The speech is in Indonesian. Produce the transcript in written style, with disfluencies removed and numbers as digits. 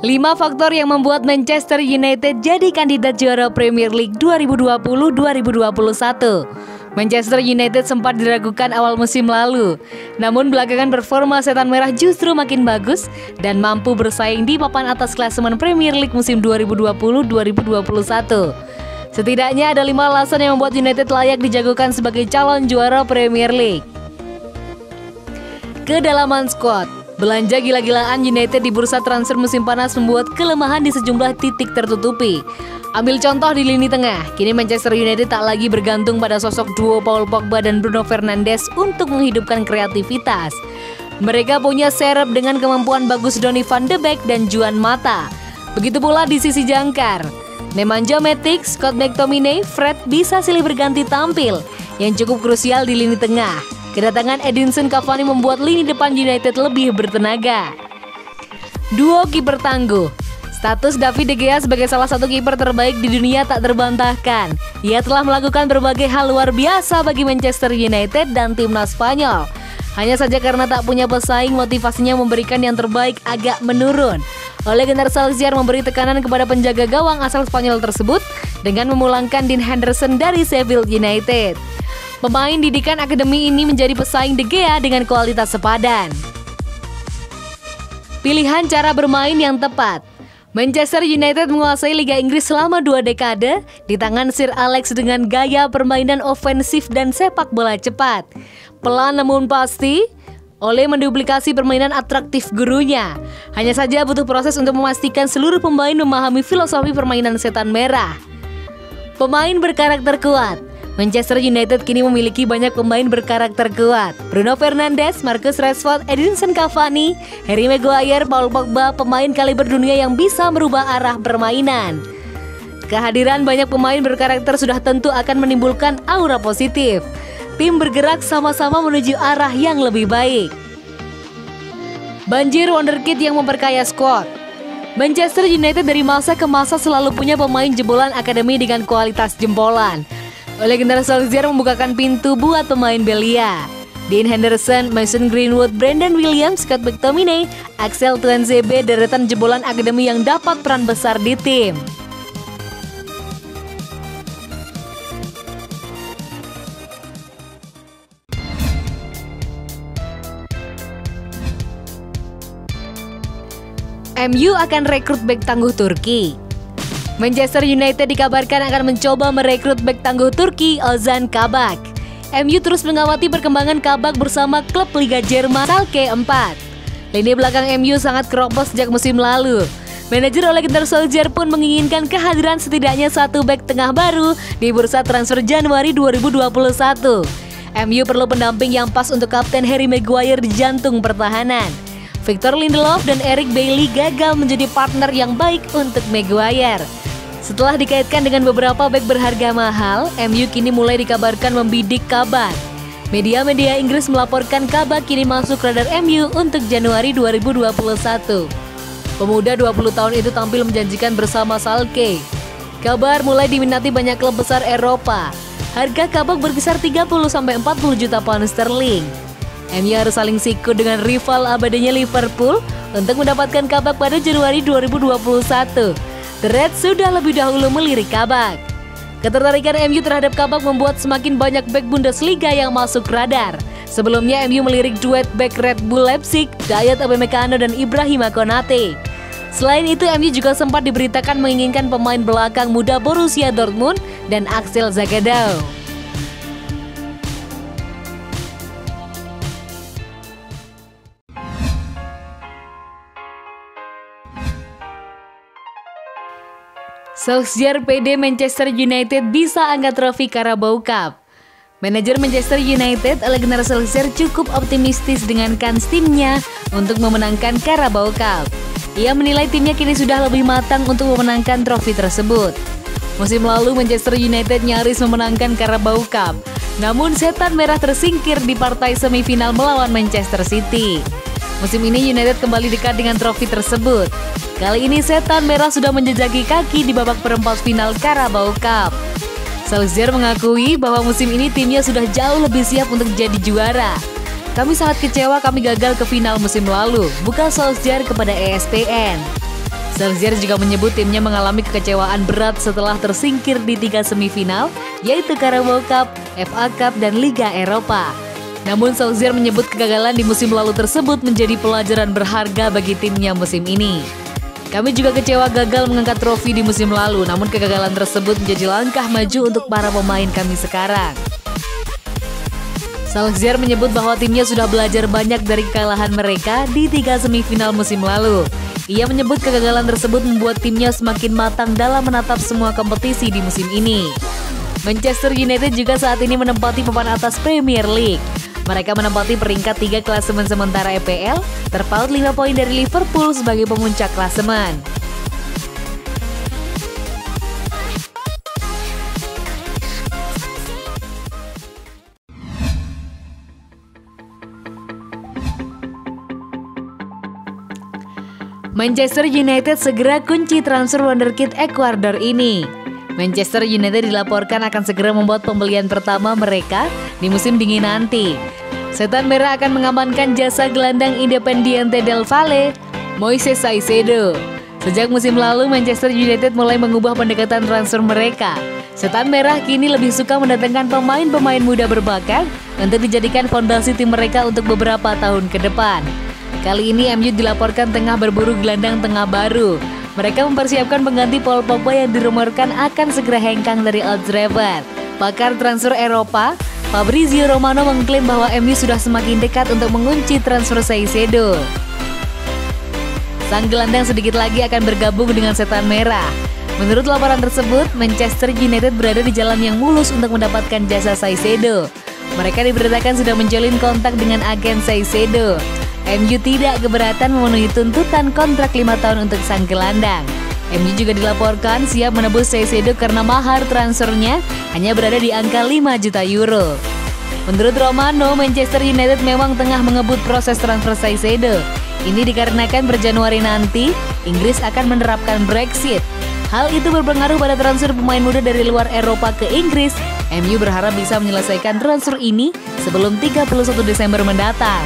5 faktor yang membuat Manchester United jadi kandidat juara Premier League 2020-2021. Manchester United sempat diragukan awal musim lalu, namun belakangan performa setan merah justru makin bagus dan mampu bersaing di papan atas klasemen Premier League musim 2020-2021. Setidaknya ada 5 alasan yang membuat United layak dijagokan sebagai calon juara Premier League. Kedalaman squad. Belanja gila-gilaan United di bursa transfer musim panas membuat kelemahan di sejumlah titik tertutupi. Ambil contoh di lini tengah, kini Manchester United tak lagi bergantung pada sosok duo Paul Pogba dan Bruno Fernandes untuk menghidupkan kreativitas. Mereka punya serep dengan kemampuan bagus Donny van de Beek dan Juan Mata. Begitu pula di sisi jangkar, Nemanja Matic, Scott McTominay, Fred bisa silih berganti tampil, yang cukup krusial di lini tengah. Kedatangan Edinson Cavani membuat lini depan United lebih bertenaga. Duo kiper tangguh. Status David De Gea sebagai salah satu kiper terbaik di dunia tak terbantahkan. Ia telah melakukan berbagai hal luar biasa bagi Manchester United dan timnas Spanyol. Hanya saja karena tak punya pesaing, motivasinya memberikan yang terbaik agak menurun. Ole Gunnar Solskjaer memberi tekanan kepada penjaga gawang asal Spanyol tersebut dengan memulangkan Dean Henderson dari Sheffield United. Pemain didikan akademi ini menjadi pesaing De Gea dengan kualitas sepadan. Pilihan cara bermain yang tepat. Manchester United menguasai Liga Inggris selama 2 dekade di tangan Sir Alex dengan gaya permainan ofensif dan sepak bola cepat. Pelan namun pasti, Ole menduplikasi permainan atraktif gurunya. Hanya saja butuh proses untuk memastikan seluruh pemain memahami filosofi permainan setan merah. Pemain berkarakter kuat. Manchester United kini memiliki banyak pemain berkarakter kuat. Bruno Fernandes, Marcus Rashford, Edinson Cavani, Harry Maguire, Paul Pogba, pemain kaliber dunia yang bisa merubah arah permainan. Kehadiran banyak pemain berkarakter sudah tentu akan menimbulkan aura positif. Tim bergerak sama-sama menuju arah yang lebih baik. Banjir wonderkid yang memperkaya skuad. Manchester United dari masa ke masa selalu punya pemain jebolan akademi dengan kualitas jempolan. Ole Gunnar Solskjaer membukakan pintu buat pemain belia. Dean Henderson, Mason Greenwood, Brandon Williams, Scott McTominay, Axel Tuanzebe, deretan jebolan akademi yang dapat peran besar di tim. MU akan rekrut bek tangguh Turki. Manchester United dikabarkan akan mencoba merekrut bek tangguh Turki Ozan Kabak. MU terus mengawati perkembangan Kabak bersama klub Liga Jerman Schalke 4. Lini belakang MU sangat keropos sejak musim lalu. Manajer Ole Gunnar Solskjaer pun menginginkan kehadiran setidaknya 1 bek tengah baru di bursa transfer Januari 2021. MU perlu pendamping yang pas untuk Kapten Harry Maguire di jantung pertahanan. Victor Lindelof dan Eric Bailly gagal menjadi partner yang baik untuk Maguire. Setelah dikaitkan dengan beberapa bek berharga mahal, MU kini mulai dikabarkan membidik Kabak. Media-media Inggris melaporkan Kabak kini masuk radar MU untuk Januari 2021. Pemuda 20 tahun itu tampil menjanjikan bersama Schalke. Kabak mulai diminati banyak klub besar Eropa. Harga Kabak berkisar 30-40 juta pound sterling. MU harus saling sikut dengan rival abadinya Liverpool untuk mendapatkan Kabak pada Januari 2021. The Reds sudah lebih dahulu melirik Kabak. Ketertarikan MU terhadap Kabak membuat semakin banyak bek Bundesliga yang masuk radar. Sebelumnya MU melirik duet bek Red Bull Leipzig, Dayot Upamecano dan Ibrahima Konate. Selain itu, MU juga sempat diberitakan menginginkan pemain belakang muda Borussia Dortmund dan Axel Zagadou. Solskjaer PD Manchester United bisa angkat trofi Carabao Cup. Manajer Manchester United Ole Gunnar Solskjaer cukup optimistis dengan kans timnya untuk memenangkan Carabao Cup. Ia menilai timnya kini sudah lebih matang untuk memenangkan trofi tersebut. Musim lalu Manchester United nyaris memenangkan Carabao Cup, namun setan merah tersingkir di partai semifinal melawan Manchester City. Musim ini United kembali dekat dengan trofi tersebut. Kali ini setan merah sudah menjejaki kaki di babak perempat final Carabao Cup. Solskjaer mengakui bahwa musim ini timnya sudah jauh lebih siap untuk jadi juara. Kami sangat kecewa kami gagal ke final musim lalu, bukan Solskjaer kepada ESPN. Solskjaer juga menyebut timnya mengalami kekecewaan berat setelah tersingkir di 3 semifinal, yaitu Carabao Cup, FA Cup, dan Liga Eropa. Namun Solskjaer menyebut kegagalan di musim lalu tersebut menjadi pelajaran berharga bagi timnya musim ini. Kami juga kecewa gagal mengangkat trofi di musim lalu, namun kegagalan tersebut menjadi langkah maju untuk para pemain kami sekarang. Solskjaer menyebut bahwa timnya sudah belajar banyak dari kekalahan mereka di 3 semifinal musim lalu. Ia menyebut kegagalan tersebut membuat timnya semakin matang dalam menatap semua kompetisi di musim ini. Manchester United juga saat ini menempati papan atas Premier League. Mereka menempati peringkat 3 klasemen sementara EPL, terpaut 5 poin dari Liverpool sebagai pemuncak klasemen. Manchester United segera kunci transfer wonderkid Ekuador ini. Manchester United dilaporkan akan segera membuat pembelian pertama mereka di musim dingin nanti. Setan Merah akan mengamankan jasa gelandang Independiente del Valle, Moises Caicedo. Sejak musim lalu, Manchester United mulai mengubah pendekatan transfer mereka. Setan Merah kini lebih suka mendatangkan pemain-pemain muda berbakat untuk dijadikan fondasi tim mereka untuk beberapa tahun ke depan. Kali ini MU dilaporkan tengah berburu gelandang tengah baru. Mereka mempersiapkan pengganti Paul Pogba yang dirumorkan akan segera hengkang dari Old Trafford. Pakar transfer Eropa, Fabrizio Romano mengklaim bahwa MU sudah semakin dekat untuk mengunci transfer Caicedo. Sang gelandang sedikit lagi akan bergabung dengan Setan Merah. Menurut laporan tersebut, Manchester United berada di jalan yang mulus untuk mendapatkan jasa Caicedo. Mereka diberitakan sudah menjalin kontak dengan agen Caicedo. MU tidak keberatan memenuhi tuntutan kontrak 5 tahun untuk sang gelandang. MU juga dilaporkan siap menebus Caicedo karena mahar transfernya hanya berada di angka 5 juta euro. Menurut Romano, Manchester United memang tengah mengebut proses transfer Caicedo. Ini dikarenakan per Januari nanti, Inggris akan menerapkan Brexit. Hal itu berpengaruh pada transfer pemain muda dari luar Eropa ke Inggris. MU berharap bisa menyelesaikan transfer ini sebelum 31 Desember mendatang.